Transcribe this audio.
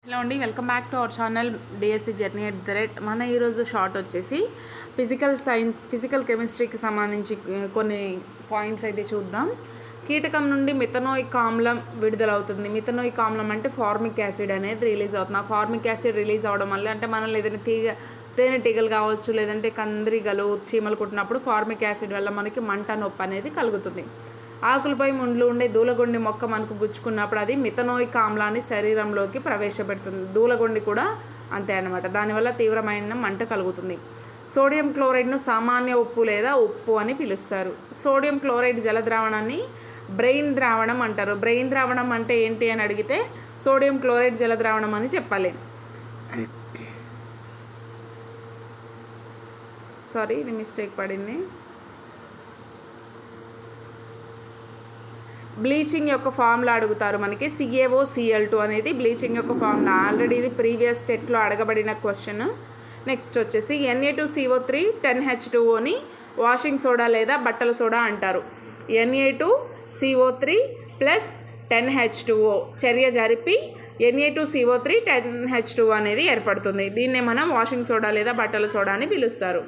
Hello అండి, welcome back to our channel DSC journey at the rate. మన ఈరోజు short వచ్చేసి ఫిజికల్ కెమిస్ట్రీకి సంబంధించి కొన్ని పాయింట్స్ అయితే చూద్దాం. కీటకం నుండి మిథనోయిక్ ఆమ్లం విడుదలవుతుంది. మిథనోయిక్ ఆమ్లం అంటే ఫార్మిక్ యాసిడ్ అనేది రిలీజ్ అవుతుంది. ఆ ఫార్మిక్ యాసిడ్ రిలీజ్ అవ్వడం వల్ల అంటే మనం ఏదైనా తేనెటీగలు కావచ్చు, లేదంటే కందిరీగలు, చీమలు కుట్టినప్పుడు ఫార్మిక్ యాసిడ్ వల్ల మనకి మంట, నొప్పి అనేది కలుగుతుంది. ఆకులపై ముండ్లు ఉండే దూలగొండి మొక్క మనకు గుచ్చుకున్నప్పుడు అది మిథనోయిక్ ఆమ్లాన్ని శరీరంలోకి ప్రవేశపెడుతుంది. దూలగొండి కూడా అంతే అన్నమాట. దానివల్ల తీవ్రమైన మంట కలుగుతుంది. సోడియం క్లోరైడ్ను సామాన్య ఉప్పు లేదా ఉప్పు అని పిలుస్తారు. సోడియం క్లోరైడ్ జల ద్రావణాన్ని బ్రెయిన్ ద్రావణం అంటారు. బ్రెయిన్ ద్రావణం అంటే ఏంటి అని అడిగితే సోడియం క్లోరైడ్ జల ద్రావణం అని చెప్పాలి. సారీ, ఇది మిస్టేక్ పడింది. బ్లీచింగ్ యొక్క ఫార్ములా అడుగుతారు మనకి. CaOCl2 అనేది బ్లీచింగ్ యొక్క ఫార్ములా. ఆల్రెడీ ఇది ప్రీవియస్ స్టెట్లో అడగబడిన క్వశ్చన్. నెక్స్ట్ వచ్చేసి Na2CO3 10H2Oని వాషింగ్ సోడా లేదా బట్టల సోడా అంటారు. Na2CO3 ప్లస్ 10H2O చర్య జరిపి Na2CO3 10H2O అనేది ఏర్పడుతుంది. దీన్నే మనం వాషింగ్ సోడా లేదా బట్టల సోడా అని పిలుస్తారు.